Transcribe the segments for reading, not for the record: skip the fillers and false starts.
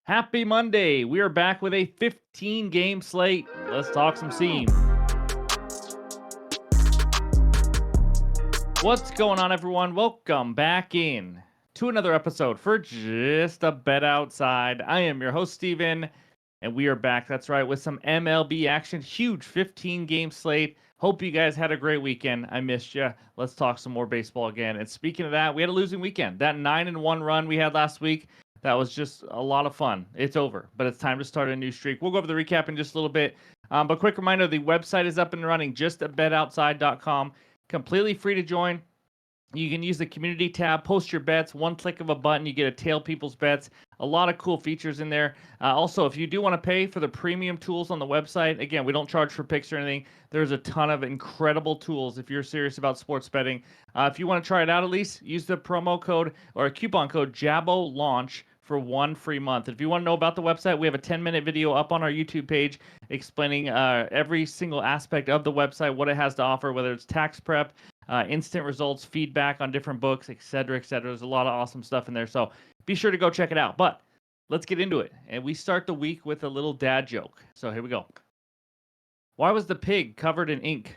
Happy Monday. We are back with a 15 game slate. Let's talk some seam. What's going on, everyone? Welcome back in to another episode for Just a Bet Outside. I am your host, Steven, and we are back. That's right, with some MLB action. Huge 15 game slate. Hope you guys had a great weekend. I missed you. Let's talk some more baseball again. And speaking of that, we had a losing weekend. That 9-1 run we had last week, that was just a lot of fun. It's over, but it's time to start a new streak. We'll go over the recap in just a little bit. But quick reminder, the website is up and running, justabetoutside.com. Completely free to join. You can use the community tab, post your bets, one click of a button, you get to tail people's bets. A lot of cool features in there. Also, if you do want to pay for the premium tools on the website, again, we don't charge for picks or anything. There's a ton of incredible tools if you're serious about sports betting. If you want to try it out at least, use the promo code or a coupon code JABOLAUNCH for 1 free month. If you want to know about the website, we have a 10-minute video up on our YouTube page explaining every single aspect of the website, what it has to offer, whether it's tax prep, instant results, feedback on different books, etc., etc. There's a lot of awesome stuff in there, so be sure to go check it out. But let's get into it, and we start the week with a little dad joke. So here we go. Why was the pig covered in ink?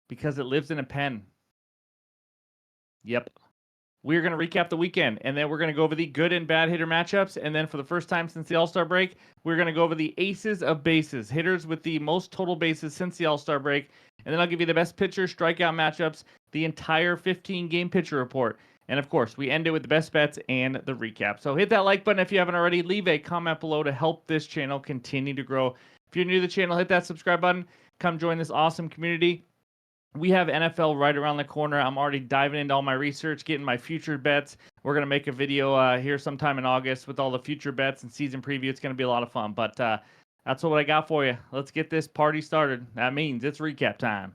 Because it lives in a pen. Yep. We're going to recap the weekend, and then we're going to go over the good and bad hitter matchups. And then for the first time since the All-Star break, we're going to go over the aces of bases, hitters with the most total bases since the All-Star break. And then I'll give you the best pitcher strikeout matchups, the entire 15-game pitcher report. And of course, we end it with the best bets and the recap. So hit that like button if you haven't already. Leave a comment below to help this channel continue to grow. If you're new to the channel, hit that subscribe button. Come join this awesome community. We have NFL right around the corner. I'm already diving into all my research, getting my future bets. We're going to make a video here sometime in August with all the future bets and season preview. It's going to be a lot of fun, but that's what I got for you. Let's get this party started. That means it's recap time.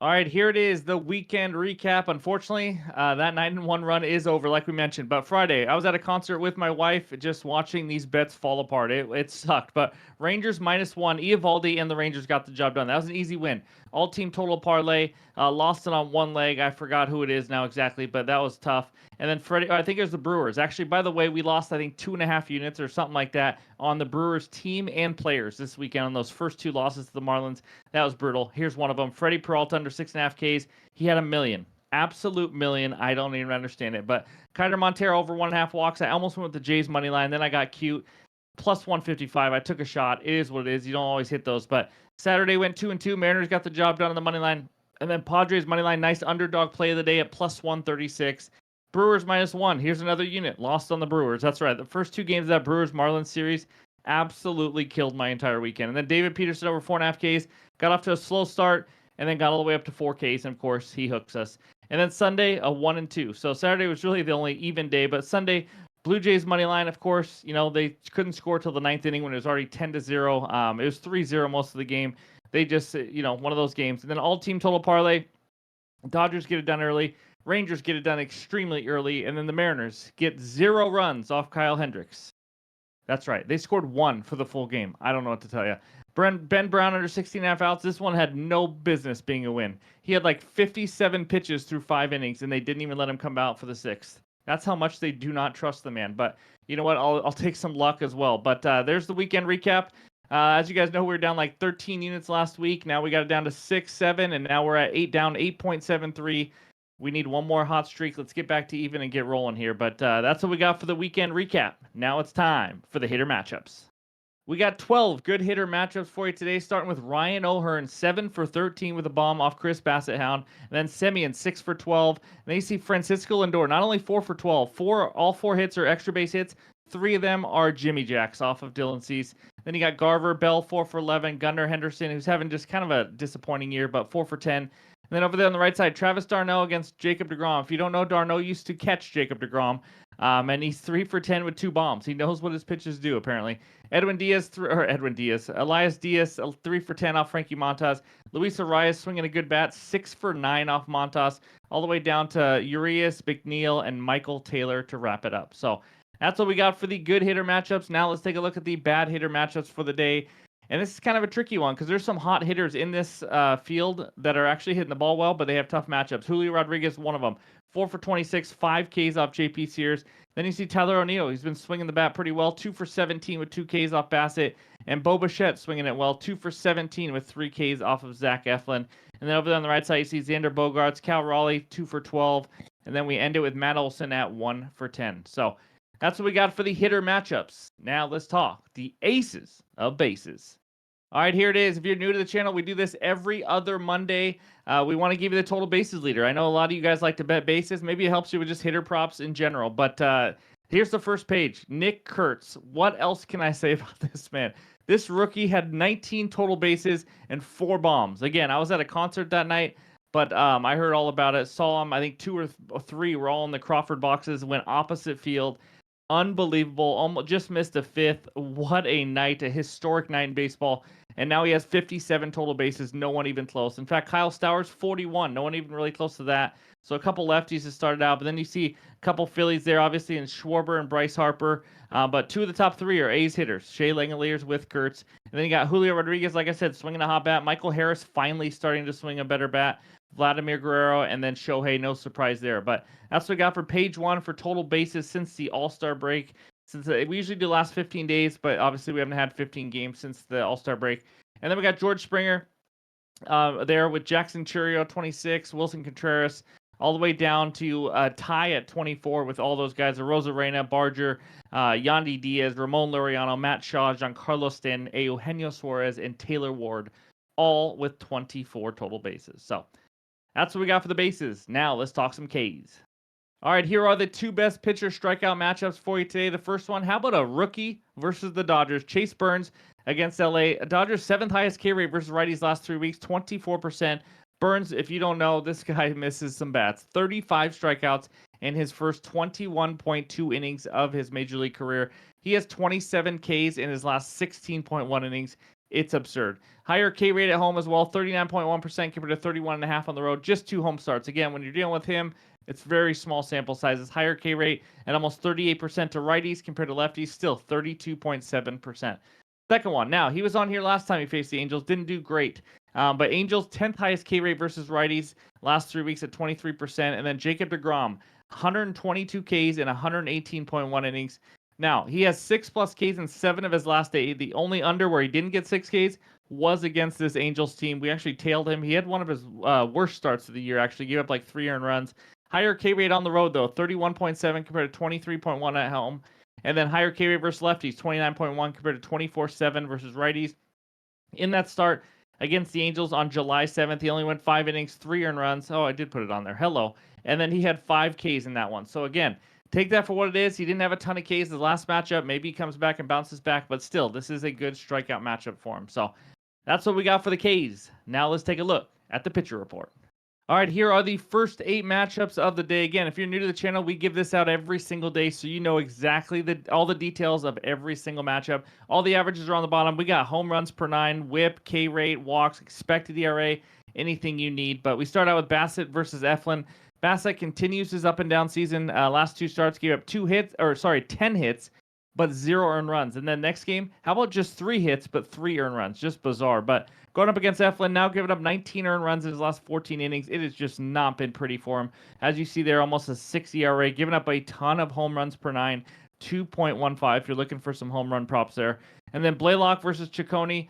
All right, here it is, the weekend recap. Unfortunately, that 9-1 run is over, like we mentioned. But Friday, I was at a concert with my wife, just watching these bets fall apart. It sucked. But Rangers -1, Eovaldi and the Rangers got the job done. That was an easy win. All-team total parlay, lost it on one leg. I forgot who it is now exactly, but that was tough. And then Freddie, I think it was the Brewers. Actually, by the way, we lost, I think, 2.5 units or something like that on the Brewers team and players this weekend on those first two losses to the Marlins. That was brutal. Here's one of them. Freddie Peralta under 6.5 Ks. He had $1 million. Absolute million. I don't even understand it. But Kyler Montero over 1.5 walks. I almost went with the Jays money line. Then I got cute. Plus 155. I took a shot. It is what it is. You don't always hit those. But Saturday went 2-2. Mariners got the job done on the money line. And then Padres money line. Nice underdog play of the day at plus 136. Brewers -1. Here's another unit. Lost on the Brewers. That's right. The first two games of that Brewers-Marlins series absolutely killed my entire weekend. And then David Peterson over 4.5 Ks. Got off to a slow start and then got all the way up to 4 Ks. And, of course, he hooks us. And then Sunday, a 1-2. So Saturday was really the only even day. But Sunday, Blue Jays money line, of course, they couldn't score till the 9th inning when it was already 10-0. It was 3-0 most of the game. They just, one of those games. And then all-team total parlay. Dodgers get it done early. Rangers get it done extremely early, and then the Mariners get 0 runs off Kyle Hendricks. That's right. They scored 1 for the full game. I don't know what to tell you. Ben Brown under 16.5 outs. This one had no business being a win. He had like 57 pitches through 5 innings, and they didn't even let him come out for the 6th. That's how much they do not trust the man. But you know what? I'll take some luck as well. But there's the weekend recap. As you guys know, we were down like 13 units last week. Now we got it down to 6, 7, and now we're at 8, down 8.73. We need one more hot streak. Let's get back to even and get rolling here. But that's what we got for the weekend recap. Now it's time for the hitter matchups. We got 12 good hitter matchups for you today, starting with Ryan O'Hearn, 7 for 13 with a bomb off Chris Bassett-Hound. And then Semien, 6 for 12. And then you see Francisco Lindor, not only 4 for 12, all 4 hits are extra base hits. 3 of them are Jimmy Jacks off of Dylan Cease. Then you got Garver, Bell, 4 for 11. Gunnar Henderson, who's having just kind of a disappointing year, but 4 for 10. And then over there on the right side, Travis d'Arnaud against Jacob deGrom. If you don't know, d'Arnaud used to catch Jacob deGrom, and he's 3 for 10 with 2 bombs. He knows what his pitches do, apparently. Elias Diaz, 3 for 10 off Frankie Montas. Luis Arias swinging a good bat, 6 for 9 off Montas, all the way down to Urias, McNeil, and Michael Taylor to wrap it up. So that's what we got for the good hitter matchups. Now let's take a look at the bad hitter matchups for the day. And this is kind of a tricky one because there's some hot hitters in this field that are actually hitting the ball well, but they have tough matchups. Julio Rodriguez, one of them. 4 for 26, 5 Ks off JP Sears. Then you see Tyler O'Neill. He's been swinging the bat pretty well. 2 for 17 with 2 Ks off Bassett. And Bo Bichette swinging it well. 2 for 17 with 3 Ks off of Zach Eflin. And then over there on the right side, you see Xander Bogaerts, Cal Raleigh, 2 for 12. And then we end it with Matt Olson at 1 for 10. So that's what we got for the hitter matchups. Now let's talk the aces of bases. All right, here it is. If you're new to the channel, we do this every other Monday. We want to give you the total bases leader. I know a lot of you guys like to bet bases. Maybe it helps you with just hitter props in general. But here's the first page. Nick Kurtz. What else can I say about this man? This rookie had 19 total bases and 4 bombs. Again, I was at a concert that night, but I heard all about it. Saw him. I think 2 or 3 were all in the Crawford boxes. Went opposite field. Unbelievable. Almost just missed a 5th. What a night. A historic night in baseball. And now he has 57 total bases. No one even close. In fact, Kyle Stowers, 41. No one even really close to that. So a couple lefties that started out. But then you see a couple Phillies there, obviously, in Schwarber and Bryce Harper. But 2 of the top 3 are A's hitters. Shea Langeliers with Kurtz. And then you got Julio Rodriguez, like I said, swinging a hot bat. Michael Harris finally starting to swing a better bat. Vladimir Guerrero, and then Shohei, no surprise there. But that's what we got for page 1 for total bases since the All-Star break. Since we usually do the last 15 days, but obviously we haven't had 15 games since the All-Star break. And then we got George Springer there with Jackson Chourio, 26, Wilson Contreras, all the way down to tie at 24 with all those guys: Arozarena, Barger, Yandy Diaz, Ramon Laureano, Matt Shaw, Giancarlo Stanton, Eugenio Suarez, and Taylor Ward, all with 24 total bases. So that's what we got for the bases. Now let's talk some Ks. All right, here are the 2 best pitcher strikeout matchups for you today. The first one, how about a rookie versus the Dodgers? Chase Burns against LA. Dodgers 7th highest K rate versus righties last 3 weeks, 24%. Burns, if you don't know, this guy misses some bats. 35 strikeouts in his first 21.2 innings of his major league career. He has 27 Ks in his last 16.1 innings. It's absurd. Higher K rate at home as well, 39.1% compared to 31.5% on the road. Just 2 home starts. Again, when you're dealing with him, it's very small sample sizes. Higher K rate at almost 38% to righties compared to lefties, still 32.7%. Second one. Now, he was on here last time he faced the Angels. Didn't do great. But Angels 10th highest K rate versus righties last 3 weeks at 23%. And then Jacob deGrom, 122 Ks in 118.1 innings. Now, he has 6+ Ks in 7 of his last 8. The only under where he didn't get 6 Ks was against this Angels team. We actually tailed him. He had one of his worst starts of the year, actually. Gave up like 3 earned runs. Higher K rate on the road, though, 31.7 compared to 23.1 at home. And then higher K rate versus lefties, 29.1 compared to 24.7 versus righties. In that start against the Angels on July 7th, he only went 5 innings, 3 earned runs. Oh, I did put it on there. Hello. And then he had 5 Ks in that one. So again, take that for what it is. He didn't have a ton of Ks the last matchup. Maybe he comes back and bounces back, but still, this is a good strikeout matchup for him. So that's what we got for the Ks. Now let's take a look at the pitcher report. All right, here are the first 8 matchups of the day. Again, if you're new to the channel, we give this out every single day, so you know exactly all the details of every single matchup. All the averages are on the bottom. We got home runs per 9, whip, K rate, walks, expected ERA, anything you need. But we start out with Bassett versus Eflin. Bassett continues his up and down season. Last 2 starts gave up 10 hits, but 0 earned runs. And then next game, how about just 3 hits, but 3 earned runs? Just bizarre. But going up against Eflin, now giving up 19 earned runs in his last 14 innings. It has just not been pretty for him. As you see there, almost a 6 ERA, giving up a ton of home runs per 9, 2.15 if you're looking for some home run props there. And then Blaylock versus Ciccone.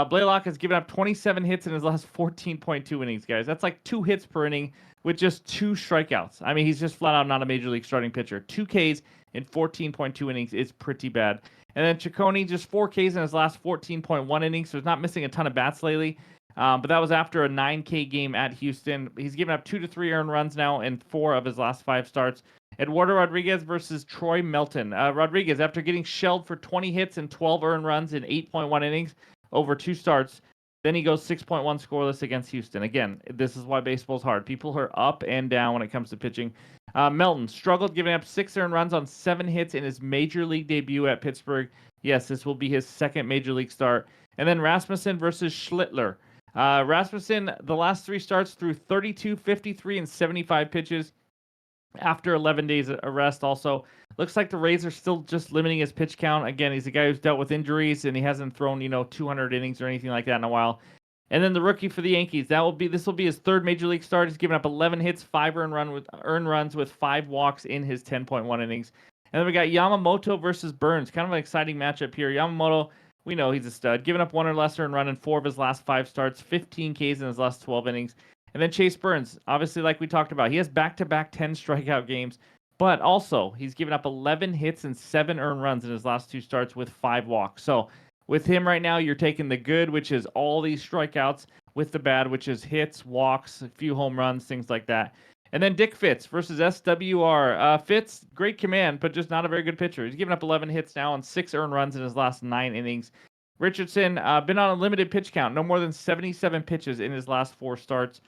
Blaylock has given up 27 hits in his last 14.2 innings, guys. That's like 2 hits per inning with just 2 strikeouts. I mean, he's just flat out not a major league starting pitcher. 2 Ks in 14.2 innings is pretty bad. And then Ciccone, just 4 Ks in his last 14.1 innings, so he's not missing a ton of bats lately. But that was after a 9K game at Houston. He's given up 2 to 3 earned runs now in 4 of his last 5 starts. Eduardo Rodriguez versus Troy Melton. Rodriguez, after getting shelled for 20 hits and 12 earned runs in 8.1 innings over 2 starts, then he goes 6.1 scoreless against Houston. Again, this is why baseball's hard. People are up and down when it comes to pitching. Melton struggled, giving up 6 earned runs on 7 hits in his major league debut at Pittsburgh. Yes, this will be his second major league start. And then Rasmussen versus Schlittler. Rasmussen, the last 3 starts threw 32, 53, and 75 pitches. after 11 days of rest. Also, looks like the Rays are still just limiting his pitch count. Again, he's a guy who's dealt with injuries and he hasn't thrown 200 innings or anything like that in a while. And then the rookie for the Yankees, this will be his third major league start. He's given up 11 hits, 5 earned runs with 5 walks in his 10.1 innings. And then we got Yamamoto versus Burns. Kind of an exciting matchup here. Yamamoto, we know he's a stud. Giving up 1 or less earned run in 4 of his last 5 starts, 15 Ks in his last 12 innings. And then Chase Burns, obviously, like we talked about, he has back-to-back 10 strikeout games, but also he's given up 11 hits and 7 earned runs in his last 2 starts with 5 walks. So with him right now, you're taking the good, which is all these strikeouts, with the bad, which is hits, walks, a few home runs, things like that. And then Dick Fitz versus SWR. Fitz, great command, but just not a very good pitcher. He's given up 11 hits now and 6 earned runs in his last 9 innings. Richardson, been on a limited pitch count, no more than 77 pitches in his last 4 starts.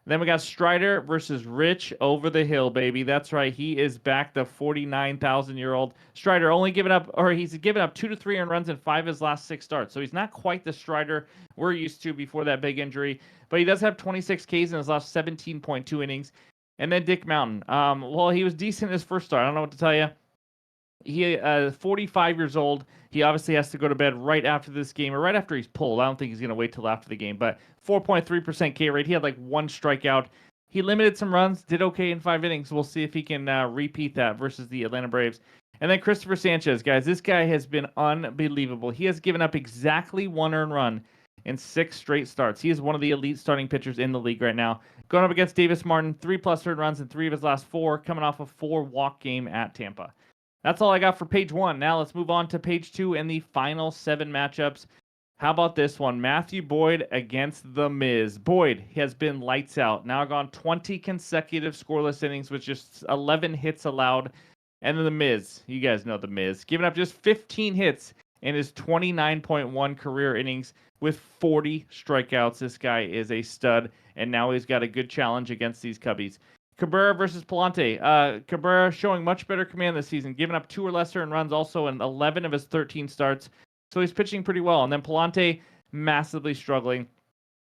Then we got Strider versus Rich over the hill, baby. That's right. He is back, the 49,000-year-old. Strider only he's given up 2 to 3 earned runs in 5 of his last 6 starts. So he's not quite the Strider we're used to before that big injury. But he does have 26 Ks in his last 17.2 innings. And then Dick Mountain. Well, he was decent in his first start. I don't know what to tell you. He 45 years old. He obviously has to go to bed right after this game or right after he's pulled. I don't think he's going to wait till after the game, but 4.3% K rate. He had like 1 strikeout. He limited some runs, did okay in 5 innings. We'll see if he can repeat that versus the Atlanta Braves. And then Christopher Sanchez, guys. This guy has been unbelievable. He has given up exactly 1 earned run in 6 straight starts. He is one of the elite starting pitchers in the league right now. Going up against Davis Martin, 3+ earned runs in 3 of his last 4, coming off a 4-walk game at Tampa. That's all I got for page 1. Now let's move on to page 2 and the final 7 matchups. How about this one? Matthew Boyd against The Miz. Boyd has been lights out. Now gone 20 consecutive scoreless innings with just 11 hits allowed. And then The Miz. You guys know The Miz. Giving up just 15 hits in his 29.1 career innings with 40 strikeouts. This guy is a stud, and now he's got a good challenge against these Cubbies. Cabrera versus Palante. Cabrera showing much better command this season, giving up 2 or less earned runs also in 11 of his 13 starts. So he's pitching pretty well. And then Palante massively struggling.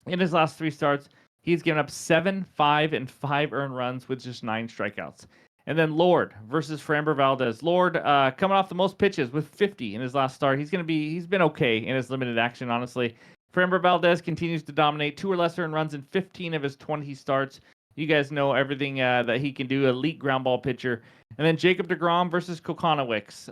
In his last 3 starts, he's given up 7, 5, and 5 earned runs with just 9 strikeouts. And then Lord versus Framber Valdez. Lord coming off the most pitches with 50 in his last start. He's been okay in his limited action, honestly. Framber Valdez continues to dominate, 2 or less earned runs in 15 of his 20 starts. You guys know everything that he can do, elite ground ball pitcher. And then Jacob deGrom versus Kokonowicz.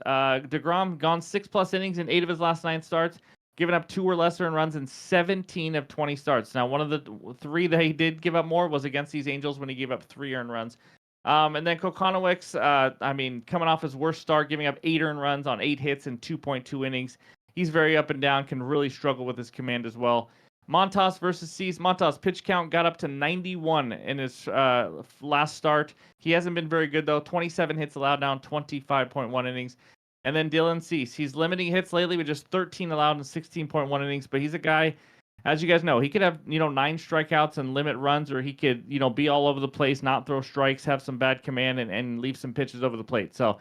deGrom gone 6+ innings in 8 of his last 9 starts, giving up 2 or less earned runs in 17 of 20 starts. Now, one of the 3 that he did give up more was against these Angels when he gave up 3 earned runs. And then Kokonowicz, coming off his worst start, giving up 8 earned runs on 8 hits in 2.2 innings. He's very up and down, can really struggle with his command as well. Montas versus Cease. Montas pitch count got up to 91 in his last start. He hasn't been very good, though. 27 hits allowed now in 25.1 innings. And then Dylan Cease. He's limiting hits lately with just 13 allowed in 16.1 innings, but he's a guy, as you guys know, he could have, 9 strikeouts and limit runs, or he could, be all over the place, not throw strikes, have some bad command, and leave some pitches over the plate. So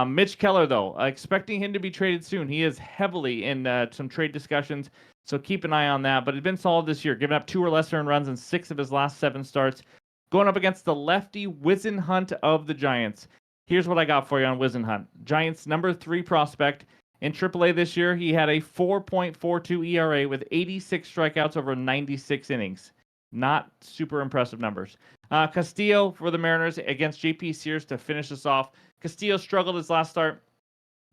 Mitch Keller, though, expecting him to be traded soon. He is heavily in some trade discussions, so keep an eye on that. But he's been solid this year, giving up 2 or less earned runs in 6 of his last 7 starts. Going up against the lefty Whisenhunt of the Giants. Here's what I got for you on Whisenhunt. Giants' number 3 prospect. In AAA this year, he had a 4.42 ERA with 86 strikeouts over 96 innings. Not super impressive numbers. Castillo for the Mariners against JP Sears to finish this off. Castillo struggled his last start,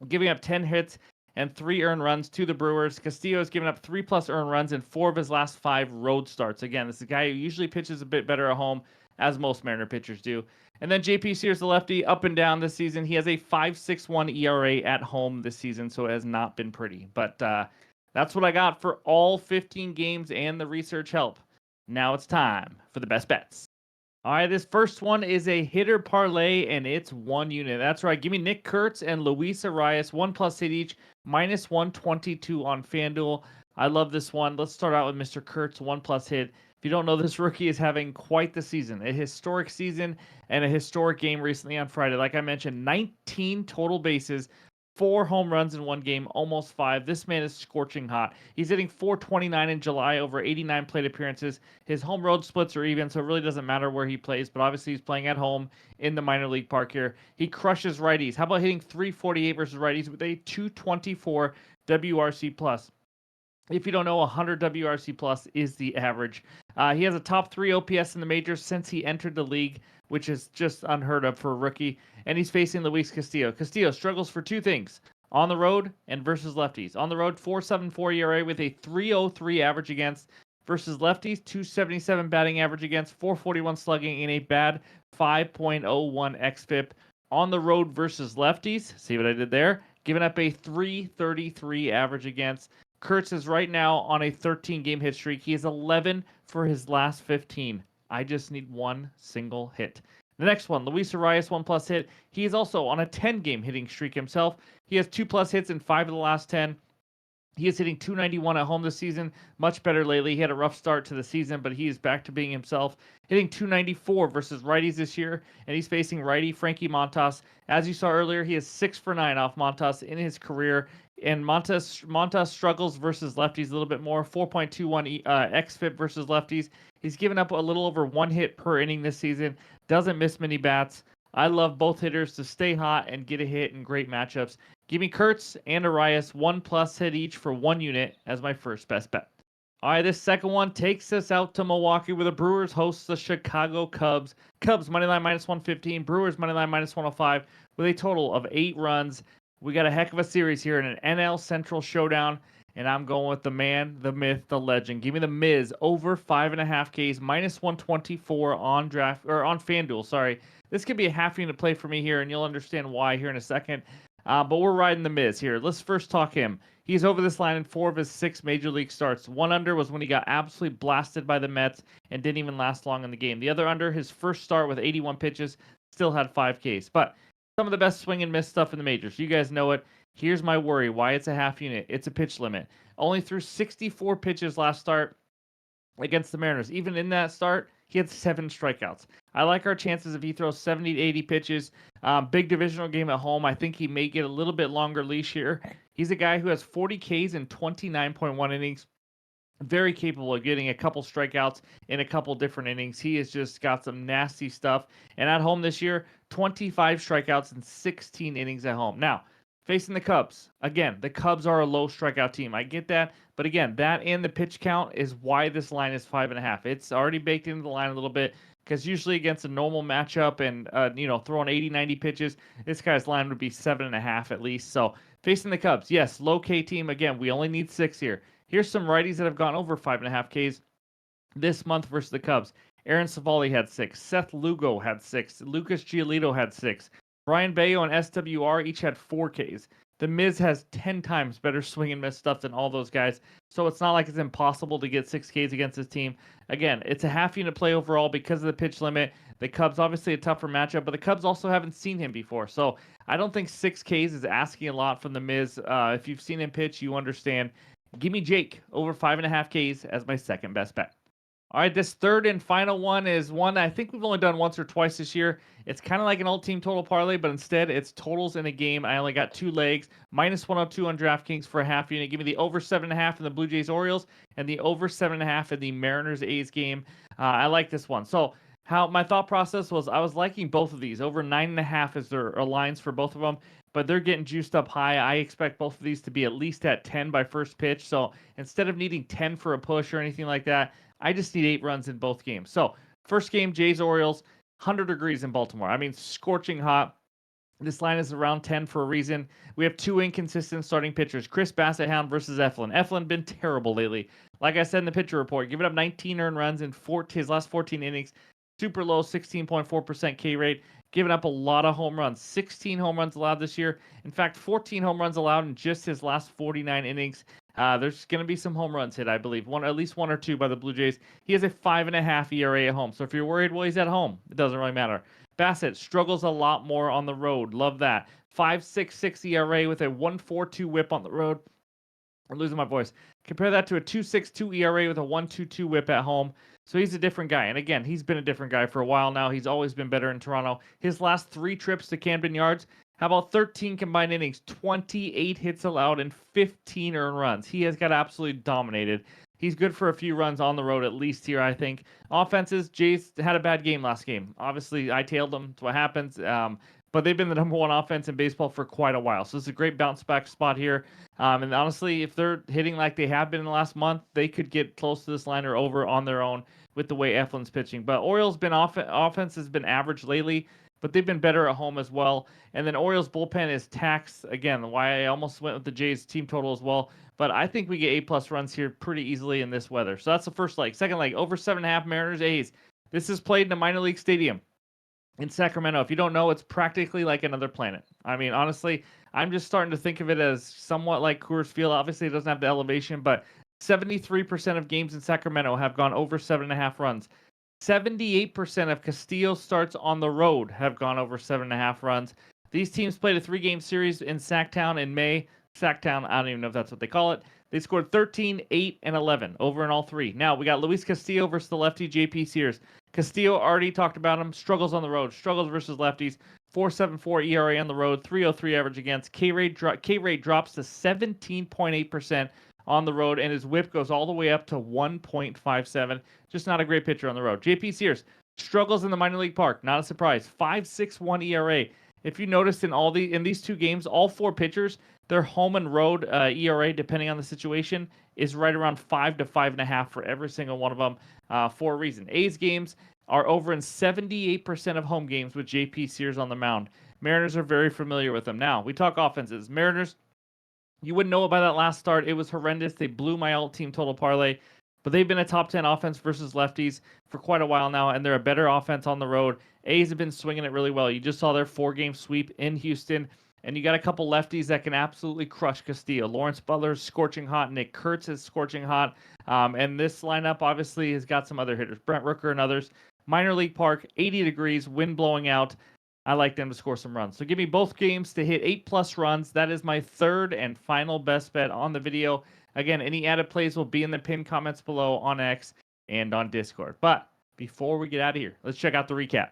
giving up 10 hits and 3 earned runs to the Brewers. Castillo has given up 3+ earned runs in 4 of his last 5 road starts. Again, this is a guy who usually pitches a bit better at home, as most Mariner pitchers do. And then JP Sears, the lefty, up and down this season. He has a 5.61 ERA at home this season, so it has not been pretty. But that's what I got for all 15 games and the research help. Now it's time for the best bets. All right, this first one is a hitter parlay, and it's 1 unit. That's right. Give me Nick Kurtz and Luis Arias, 1+ hit each, -122 on FanDuel. I love this one. Let's start out with Mr. Kurtz, 1+ hit. If you don't know, this rookie is having quite the season, a historic season and a historic game recently on Friday. Like I mentioned, 19 total bases, 4 home runs in one game, almost 5. This man is scorching hot. He's hitting 429 in July over 89 plate appearances. His home road splits are even, so it really doesn't matter where he plays, but obviously he's playing at home in the minor league park here. He crushes righties. How about hitting 348 versus righties with a 224 WRC plus? If you don't know, 100 WRC plus is the average. He has a top 3 OPS in the majors since he entered the league, which is just unheard of for a rookie. And he's facing Luis Castillo. Castillo struggles for 2 things: on the road and versus lefties. On the road, 4.74 ERA with a 3.03 average against. Versus lefties, 2.77 batting average against, 4.41 slugging, in a bad 5.01 xFIP. On the road versus lefties, see what I did there? Giving up a 3.33 average against. Kurtz is right now on a 13-game hit streak. He is 11 for his last 15. I just need one single hit. The next one, Luis Arias, 1+ hit. He is also on a 10-game hitting streak himself. He has 2+ hits in 5 of the last 10. He is hitting 291 at home this season. Much better lately. He had a rough start to the season, but he is back to being himself. Hitting 294 versus righties this year, and he's facing righty Frankie Montas. As you saw earlier, he is 6 for 9 off Montas in his career. And Montas struggles versus lefties a little bit more. 4.21 xFIP versus lefties. He's given up a little over 1 hit per inning this season. Doesn't miss many bats. I love both hitters to stay hot and get a hit in great matchups. Give me Kurtz and Arias 1+ hit each for 1 unit as my first best bet. All right, this second one takes us out to Milwaukee, where the Brewers host the Chicago Cubs. Cubs moneyline -115, Brewers moneyline -105, with a total of 8 runs. We got a heck of a series here in an NL Central showdown, and I'm going with the man, the myth, the legend. Give me the Miz over 5.5 Ks, -124 on on FanDuel. Sorry, this could be a half unit play for me here, and you'll understand why here in a second. But we're riding the Miz here. Let's first talk him. He's over this line in 4 of his 6 major league starts. One under was when he got absolutely blasted by the Mets and didn't even last long in the game. The other under, his first start with 81 pitches, still had 5 Ks. But some of the best swing and miss stuff in the majors. You guys know it. Here's my worry. Why it's a half unit. It's a pitch limit. Only threw 64 pitches last start against the Mariners. Even in that start, he had 7 strikeouts. I like our chances if he throws 70 to 80 pitches. Big divisional game at home. I think he may get a little bit longer leash here. He's a guy who has 40 Ks in 29.1 innings. Very capable of getting a couple strikeouts in a couple different innings. He has just got some nasty stuff. And at home this year, 25 strikeouts in 16 innings at home. Now, facing the Cubs. Again, the Cubs are a low strikeout team. I get that. But again, that and the pitch count is why this line is 5.5. It's already baked into the line a little bit, because usually against a normal matchup and, throwing 80, 90 pitches, this guy's line would be 7.5 at least. So facing the Cubs, yes, low K team. Again, we only need 6 here. Here's some righties that have gone over 5.5 Ks this month versus the Cubs. Aaron Savali had 6. Seth Lugo had 6. Lucas Giolito had 6. Brian Bayo and SWR each had 4 Ks. The Miz has 10 times better swing and miss stuff than all those guys, so it's not like it's impossible to get 6 Ks against this team. Again, it's a half unit play overall because of the pitch limit. The Cubs, obviously a tougher matchup, but the Cubs also haven't seen him before, so I don't think 6 Ks is asking a lot from the Miz. If you've seen him pitch, you understand. Give me Jake over 5.5 Ks as my second best bet. All right, this third and final one is one I think we've only done once or twice this year. It's kind of like an old team total parlay, but instead it's totals in a game. I only got 2 legs, -102 on DraftKings for a half unit. Give me the over 7.5 in the Blue Jays Orioles and the over 7.5 in the Mariners A's game. I like this one. So how my thought process was, I was liking both of these. Over 9.5 is their lines for both of them, but they're getting juiced up high. I expect both of these to be at least at 10 by first pitch. So instead of needing 10 for a push or anything like that, I just need 8 runs in both games. So first game, Jays Orioles, 100 degrees in Baltimore. I mean, scorching hot. This line is around 10 for a reason. We have 2 inconsistent starting pitchers. Chris Bassett-Hound versus Eflin. Eflin been terrible lately. Like I said in the pitcher report, giving up 19 earned runs in his last 14 innings. Super low, 16.4% K rate. Giving up a lot of home runs. 16 home runs allowed this year. In fact, 14 home runs allowed in just his last 49 innings. There's going to be some home runs hit, I believe. At least 1 or 2 by the Blue Jays. He has a 5.5 ERA at home. So if you're worried, well, he's at home. It doesn't really matter. Bassett struggles a lot more on the road. Love that. 5.66 ERA with a 1.42 whip on the road. I'm losing my voice. Compare that to a 2.62 ERA with a 1.22 whip at home. So he's a different guy. And again, he's been a different guy for a while now. He's always been better in Toronto. His last 3 trips to Camden Yards, How about 13 combined innings, 28 hits allowed, and 15 earned runs? He has got absolutely dominated. He's good for a few runs on the road, at least here, I think. Offenses, Jays had a bad game last game. Obviously, I tailed them. That's what happens. But they've been the number one offense in baseball for quite a while. So this is a great bounce back spot here. And honestly, if they're hitting like they have been in the last month, they could get close to this line or over on their own with the way Eflin's pitching. But Orioles been offense has been average lately, but they've been better at home as well. And then Orioles bullpen is taxed again. Why I almost went with the Jays team total as well. But I think we get 8+ runs here pretty easily in this weather. So that's the first leg. Second leg, over 7.5 Mariners A's. This is played in a minor league stadium in Sacramento. If you don't know, it's practically like another planet. I mean, honestly, I'm just starting to think of it as somewhat like Coors Field. Obviously, it doesn't have the elevation, but 73% of games in Sacramento have gone over 7.5 runs. 78% of Castillo starts on the road have gone over 7.5 runs. These teams played a 3-game series in Sacktown in May. Sacktown, I don't even know if that's what they call it. They scored 13, 8, and 11 over in all three. Now, we got Luis Castillo versus the lefty JP Sears. Castillo, already talked about him, struggles on the road, struggles versus lefties. 4.74 ERA on the road, 3.03 average against. K rate drops to 17.8% on the road, and his whip goes all the way up to 1.57. Just not a great pitcher on the road. JP Sears struggles in the minor league park. Not a surprise. 5.61 ERA. If you noticed in these two games, all four pitchers, their home and road ERA, depending on the situation, is right around 5 to 5.5 for every single one of them, for a reason. A's games are over in 78% of home games with JP Sears on the mound. Mariners are very familiar with him. Now, we talk offenses. Mariners, you wouldn't know about that last start. It was horrendous. They blew my alt team total parlay, but they've been a top 10 offense versus lefties for quite a while now, and they're a better offense on the road. A's have been swinging it really well. You just saw their 4-game sweep in Houston, and you got a couple lefties that can absolutely crush Castillo. Lawrence Butler's scorching hot. Nick Kurtz is scorching hot. And this lineup obviously has got some other hitters, Brent Rooker and others. Minor league park, 80 degrees, wind blowing out. I like them to score some runs. So give me both games to hit 8+ runs. That is my third and final best bet on the video. Again, any added plays will be in the pinned comments below on X and on Discord. But before we get out of here, let's check out the recap.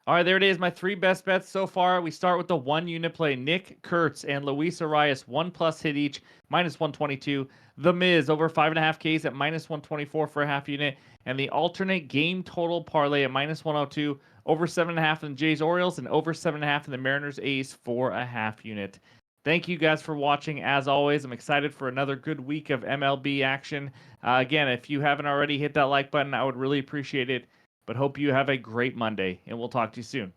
All right, there it is. My 3 best bets so far. We start with the 1-unit play. Nick Kurtz and Luis Arias, 1+ hit each, -122. The Miz, over 5.5 Ks at -124 for a half unit. And the alternate game total parlay at -102. Over 7.5 in the Jays Orioles, and over 7.5 in the Mariners A's for a half unit. Thank you guys for watching. As always, I'm excited for another good week of MLB action. Again, if you haven't already, hit that like button. I would really appreciate it. But hope you have a great Monday, and we'll talk to you soon.